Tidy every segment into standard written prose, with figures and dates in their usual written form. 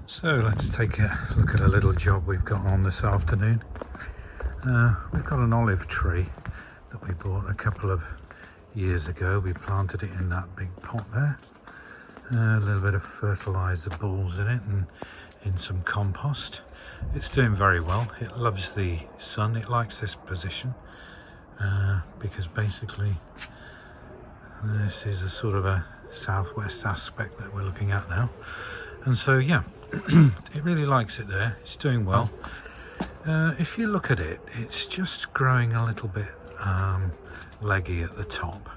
So let's take a look at a little job we've got on this afternoon. We've got an olive tree that we bought a couple of years ago. We planted it in that big pot there. A little bit of fertiliser balls in it and in some compost. It's doing very well. It loves the sun. It likes this position because basically this is a sort of a southwest aspect that we're looking at now. And so yeah, it really likes it there. It's doing well. If you look at it, it's just growing a little bit leggy at the top.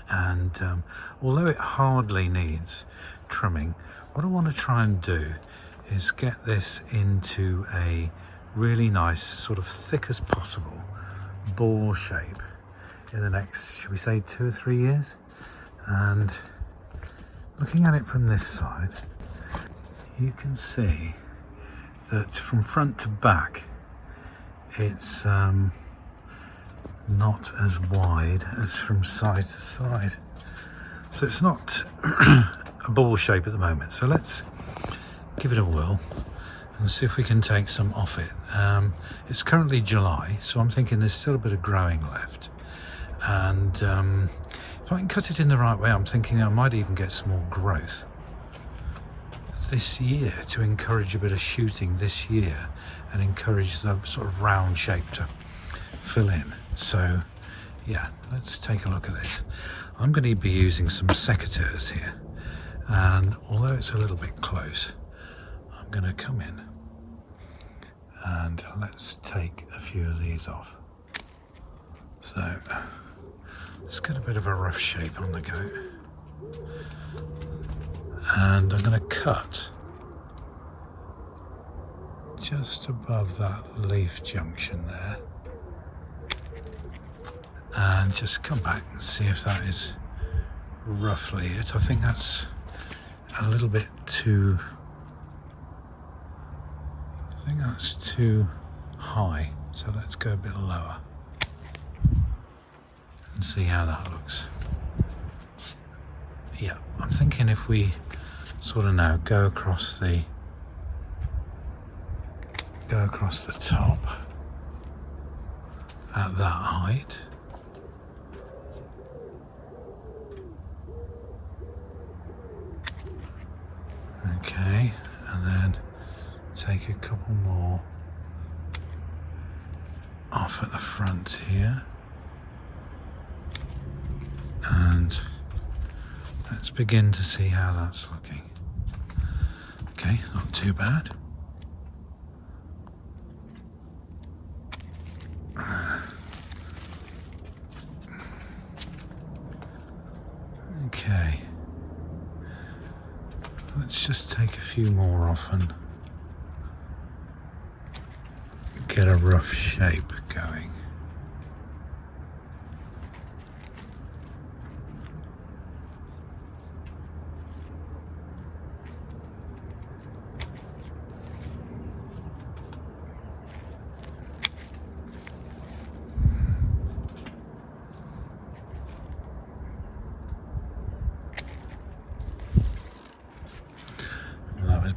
And although it hardly needs trimming, what I want to try and do is get this into a really nice, sort of thick as possible ball shape in the next, should we say, 2 or 3 years. And looking at it from this side, you can see that from front to back it's not as wide as from side to side, so it's not a ball shape at the moment. So let's give it a whirl and see if we can take some off it. It's currently July, so I'm thinking there's still a bit of growing left, and if I can cut it in the right way, I'm thinking I might even get some more growth this year to encourage a bit of shooting this year and encourage the sort of round shape to fill in. So yeah, let's take a look at this. I'm going to be using some secateurs here, and although it's a little bit close, I'm going to come in and let's take a few of these off. So let's get a bit of a rough shape on the goat, and I'm going to cut just above that leaf junction there and just come back and see if that is roughly it. I think that's a little bit too, I think that's too high, so let's go a bit lower and see how that looks. Yeah, I'm thinking if we sort of now go across the top at that height. Okay, and then take a couple more off at the front here, and let's begin to see how that's looking. Okay, not too bad. Okay, let's just take a few more off and get a rough shape going.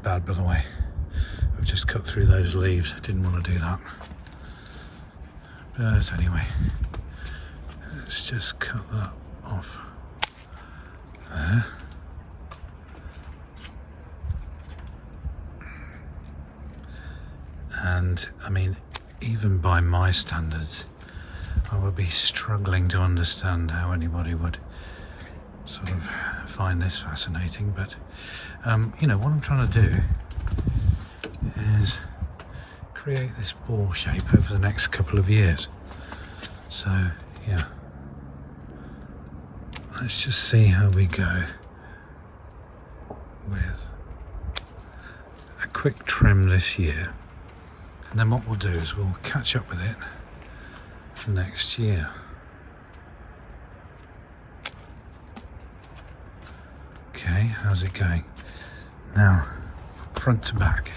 Bad, by the way. I've just cut through those leaves. I didn't want to do that. But anyway, let's just cut that off there. And I mean, even by my standards, I would be struggling to understand how anybody would sort of find this fascinating, but you know, what I'm trying to do is create this ball shape over the next couple of years. So yeah, let's just see how we go with a quick trim this year, and then what we'll do is we'll catch up with it for next year. Okay, how's it going? Now, front to back.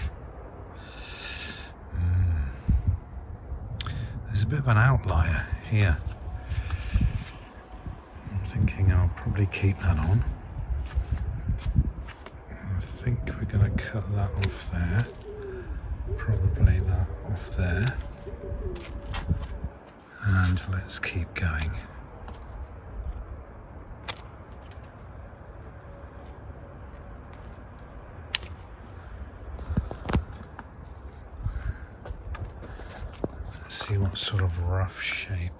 There's a bit of an outlier here. I'm Thinking I'll probably keep that on. I think we're going to cut that off there. Probably that off there. And let's keep going. Let's see what sort of rough shape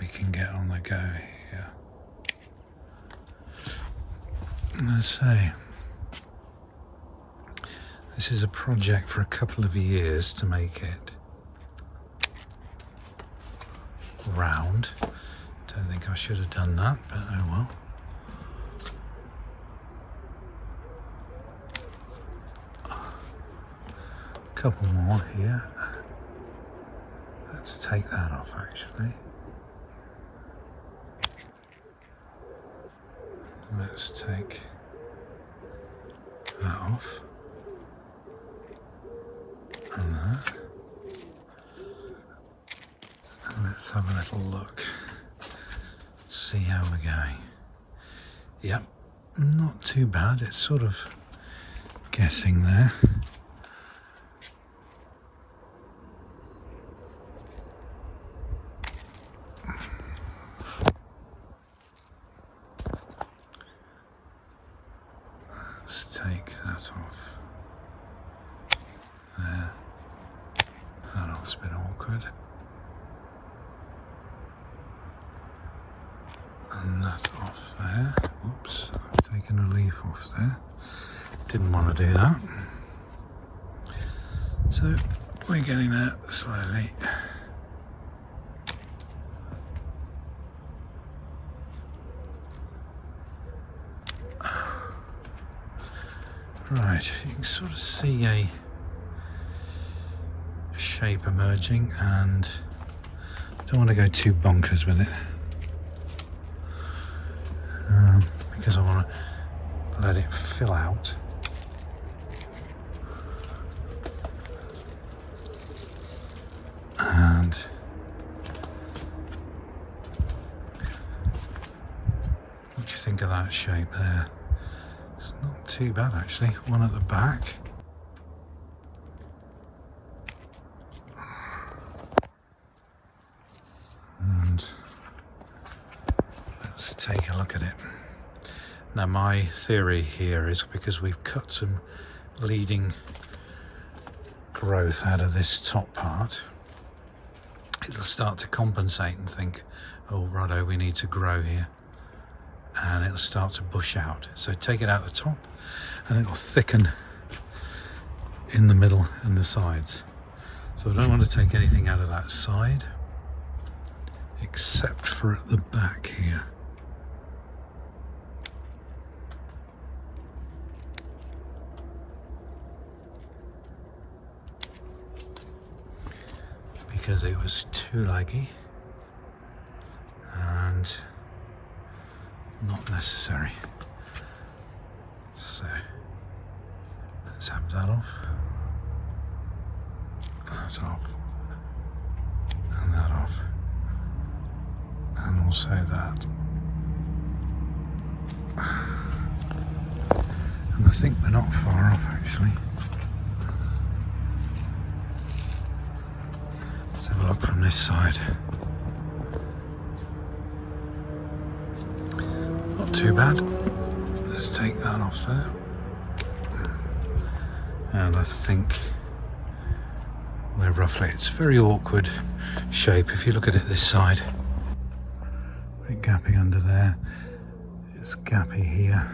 we can get on the go here. Let's say this is a project for a couple of years to make it round. Don't think I should have done that, but oh well. A couple more here. Let's take that off actually. Let's take that off. And that. And let's have a little look. See how we're going. Yep, not too bad. It's sort of getting there. Let's take that off. There. That off's a bit awkward. And that off there. Oops, I've taken a leaf off there. Didn't want to do that. So we're getting there slowly. Right, you can sort of see a shape emerging, and don't want to go too bonkers with it because I want to let it fill out. And what do you think of that shape there? It's not too bad actually. One at the back. And let's take a look at it. Now my theory here is because we've cut some leading growth out of this top part, it'll start to compensate and think, oh righto, we need to grow here. And it'll start to bush out. So take it out the top and it'll thicken in the middle and the sides. So I don't want to take anything out of that side except for at the back here. Because it was too leggy and not necessary. So let's have that off. That off. And that off. And also that. And I think we're not far off actually. Let's have a look from this side. Not too bad. Let's take that off there. And I think we're roughly, it's a very awkward shape if you look at it this side. Bit gappy under there. It's gappy here.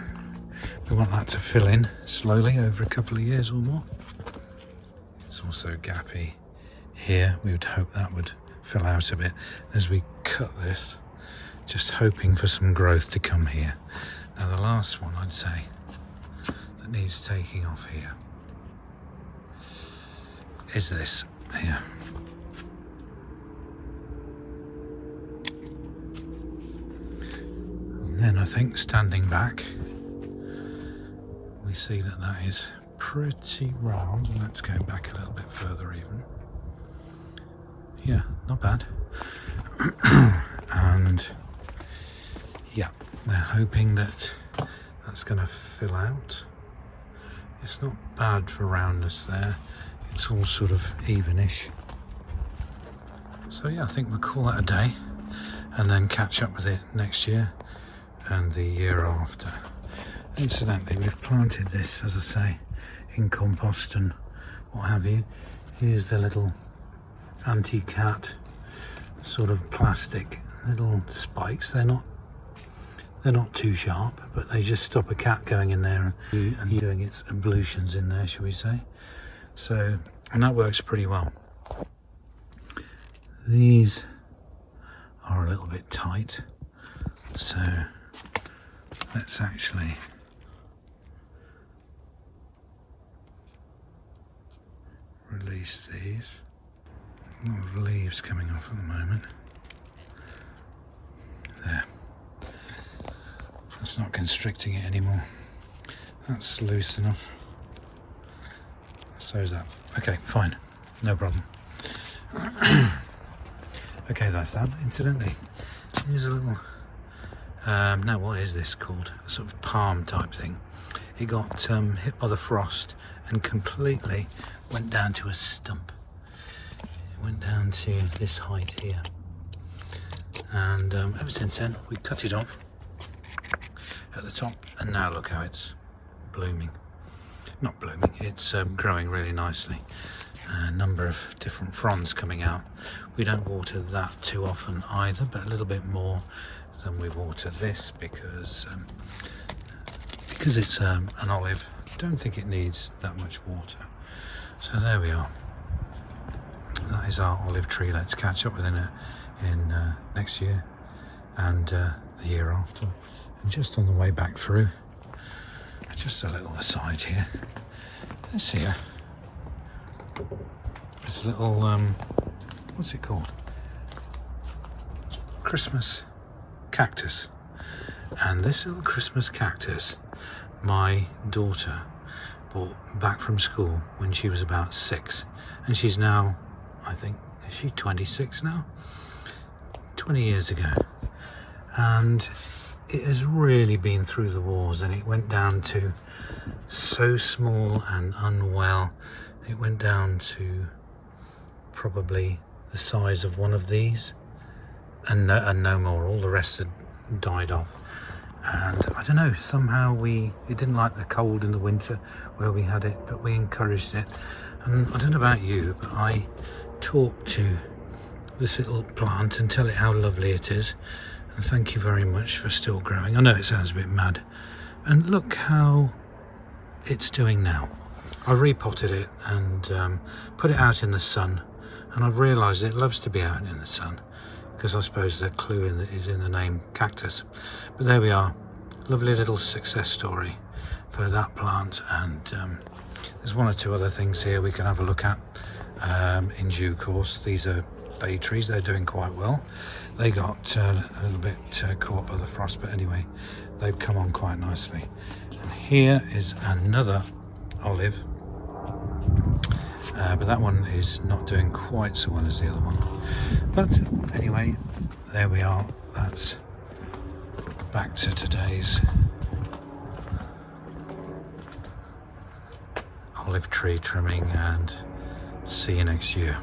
We want that to fill in slowly over a couple of years or more. It's also gappy here. We would hope that would fill out a bit as we cut this, just hoping for some growth to come here. Now the last one I'd say that needs taking off here is this here. And then I think standing back we see that that is pretty round. Let's go back a little bit further even. Yeah, not bad. And we're hoping that that's going to fill out. It's not bad for roundness there. It's all sort of evenish. So yeah, I think we'll call that a day and then catch up with it next year and the year after. Incidentally, we've planted this, as I say, in compost and what have you. Here's the little anti-cat sort of plastic little spikes. They're not too sharp, but they just stop a cat going in there and doing its ablutions in there, shall we say. So, and that works pretty well. These are a little bit tight, so let's actually release these. A lot of leaves coming off at the moment. There. That's not constricting it anymore. That's loose enough. So is that. Okay, fine. No problem. Okay, that's that. Incidentally, here's a little... now, what is this called? A sort of palm type thing. It got hit by the frost and completely went down to a stump. It went down to this height here. And ever since then, we cut it off at the top, and now look how it's blooming. Not blooming, it's growing really nicely. A number of different fronds coming out. We don't water that too often either, but a little bit more than we water this because it's an olive. Don't think it needs that much water. So there we are. That is our olive tree. Let's catch up with it in next year and the year after. And just on the way back through, just a little aside here. This here is a little what's it called? Christmas cactus. And this little Christmas cactus, my daughter bought back from school when she was about 6, and she's now, I think, is she 26 now? 20 years ago. And it has really been through the wars, and it went down to so small and unwell. It went down to probably the size of one of these, and no more. All the rest had died off. And I don't know, somehow it didn't like the cold in the winter where we had it, but we encouraged it. And I don't know about you, but I talk to this little plant and tell it how lovely it is. And thank you very much for still growing. I know it sounds a bit mad. And look how it's doing now. I repotted it and put it out in the sun. And I've realised it loves to be out in the sun, because I suppose the clue is in the name cactus. But there we are. Lovely little success story for that plant. And there's one or two other things here we can have a look at in due course. These are bay trees. They're doing quite well. They got a little bit caught by the frost, but anyway, they've come on quite nicely. And here is another olive, but that one is not doing quite so well as the other one. But anyway, there we are. That's back to today's olive tree trimming, and see you next year.